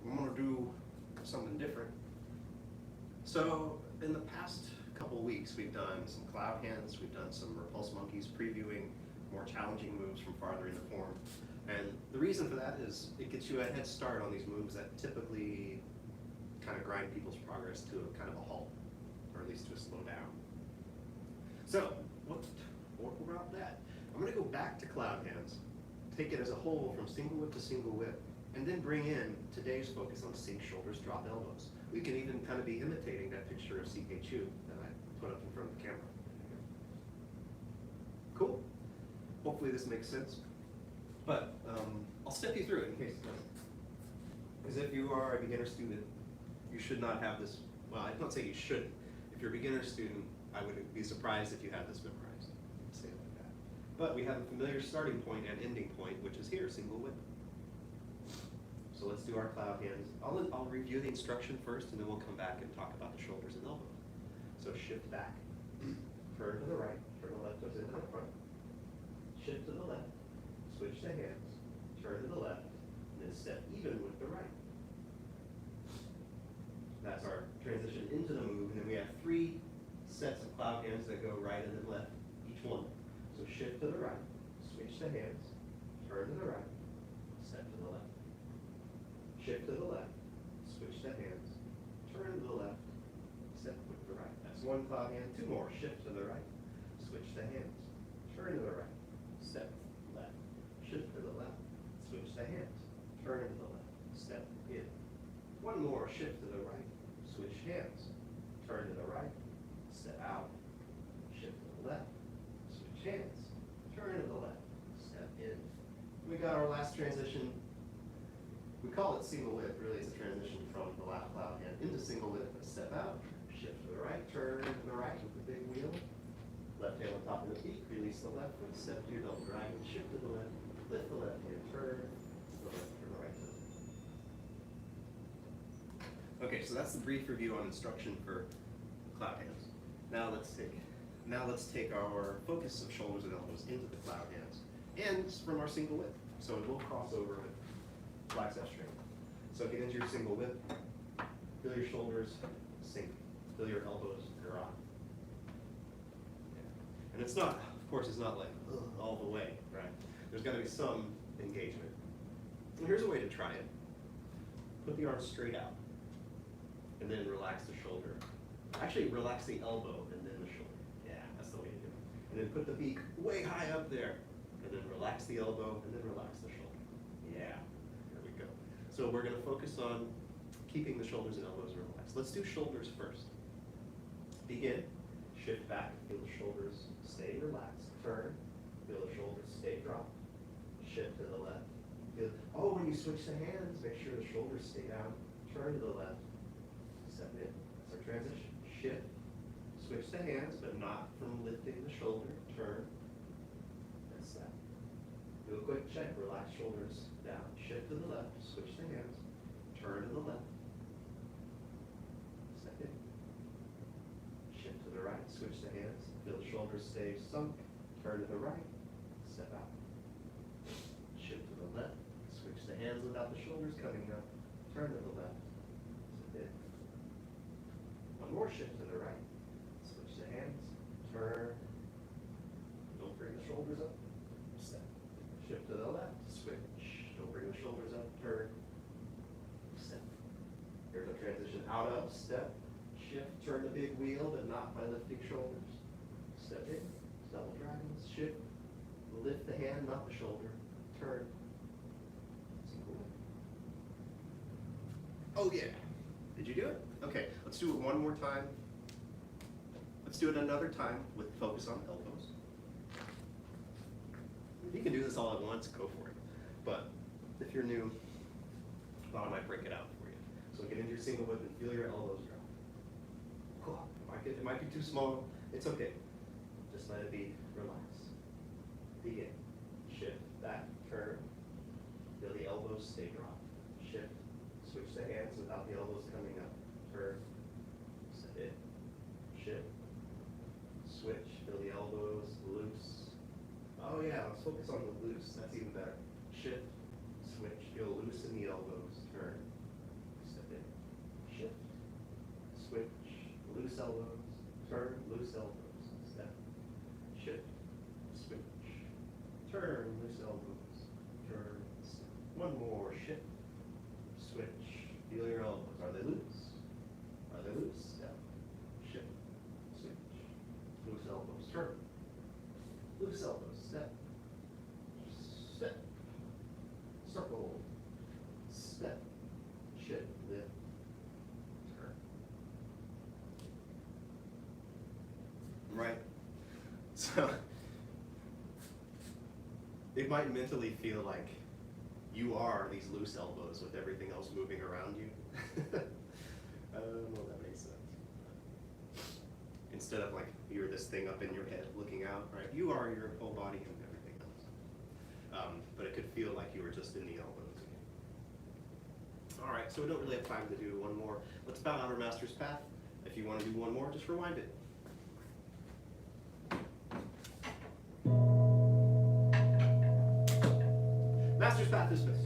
I'm going to do something different. So in the past couple of weeks, we've done some cloud hands, we've done some repulse monkeys, previewing more challenging moves from farther in the form. And the reason for that is it gets you a head start on these moves that typically kind of grind people's progress to a kind of a halt, or at least to a slow down. So what about that? I'm going to go back to cloud hands, take it as a whole from single whip to single whip, and then bring in today's focus on sink shoulders, drop elbows. We can even kind of be imitating that picture of CK Chu that I put up in front of the camera. Cool. Hopefully this makes sense. But I'll step you through it in case it doesn't. Because if you are a beginner student, you should not have this. Well, I don't say you shouldn't. If you're a beginner student, I would be surprised if you had this memorized. I'd say it like that. But we have a familiar starting point and ending point, which is here, single whip. So let's do our cloud hands. I'll review the instruction first, and then we'll come back and talk about the shoulders and elbows. So shift back, turn to the right, turn the left goes into the front, shift to the left, switch to hands, turn to the left, and then step even with the right. That's our transition into the move, and then we have 3 sets of cloud hands that go right and then left, each one. So shift to the right, switch to hands, turn to the right, step to the left. Shift to the left, switch to hands, turn to the left, step with the right. That's 1 cloud hand, 2 more. Shift to the right, switch to hands, turn to the right, step left. Shift to the left, switch to hands, turn to the left, step in. 1 more. Shift to the right, switch hands, turn to the right, step out. Shift to the left, switch hands, turn to the left, step in. We got our last transition. We call it single whip. Really, it's a transition from the left cloud hand into single whip. Step out, shift to the right, turn to the right with the big wheel. Left hand on top of the feet, release the left foot, step to your double dragon, shift to the left, lift the left hand, turn to the left for the right foot. Okay, so that's the brief review on instruction for cloud hands. Now let's take our focus of shoulders and elbows into the cloud hands and from our single whip. So it will cross over with flex F string. So get into your single whip, feel your shoulders sink, feel your elbows drop. And it's not, of course, it's not like all the way, right? There's got to be some engagement. And here's a way to try it. Put the arm straight out, and then relax the shoulder. Actually, relax the elbow and then the shoulder. Yeah, that's the way to do it. And then put the beak way high up there, and then relax the elbow, and then relax the shoulder. Yeah, there we go. So we're going to focus on keeping the shoulders and elbows relaxed. Let's do shoulders first. Begin. Shift back, feel the shoulders stay relaxed. Turn, feel the shoulders stay dropped. Shift to the left. Oh, when you switch to hands, make sure the shoulders stay down. Turn to the left. Step in. That's our transition. Shift. Switch to hands, but not from lifting the shoulder. Turn. And step. Do a quick check. Relax shoulders down. Shift to the left. Switch to hands. Turn to the left. Step in. Shift to the right. Switch to hands. Feel the shoulders stay sunk. Turn to the right. Step out. Shift to the left. Switch the hands without the shoulders coming up. Turn to the left. Step in. 1 more. Shift to the right. Switch the hands. Turn. Don't bring the shoulders up. Step. Shift to the left. Switch. Don't bring the shoulders up. Turn. Step. Here's a transition out of. Step. Shift. Turn the big wheel, but not by lifting shoulders. Step in. Double dragons. Shift. Lift the hand, not the shoulder. Turn. Oh yeah. Did you do it? Okay, let's do it 1 more time. Let's do it another time with focus on elbows. If you can do this all at once, go for it. But if you're new, I might break it out for you. So get into your single whip and feel your elbows drop. It might be too small. It's okay. Just let it be. Relax. Begin. Shift. Back. Turn. Feel the elbows stay dropped. Shift. Switch the hands without the elbows coming up. Turn. Step in. Shift. Switch. Feel the elbows loose. Oh yeah, let's focus on the loose. That's even better. Shift. Switch. Feel loose in the elbows. Turn. loose elbows, turn, loose elbows, step, shift, switch, turn, loose elbows, turn, step. One more, shift, switch, feel your elbows. Are they loose? Are they loose? Step, shift, switch, loose elbows, turn, loose elbows, step, step, circle, step, shift, lift, turn. Right. So it might mentally feel like you are these loose elbows with everything else moving around you. Well, that makes sense. Instead of like you're this thing up in your head looking out, right? You are your whole body and everything else. But it could feel like you were just in the elbows again. All right, so we don't really have time to do one more. Let's bow out our master's path. If you want to do one more, just rewind it. Master's path dismissed.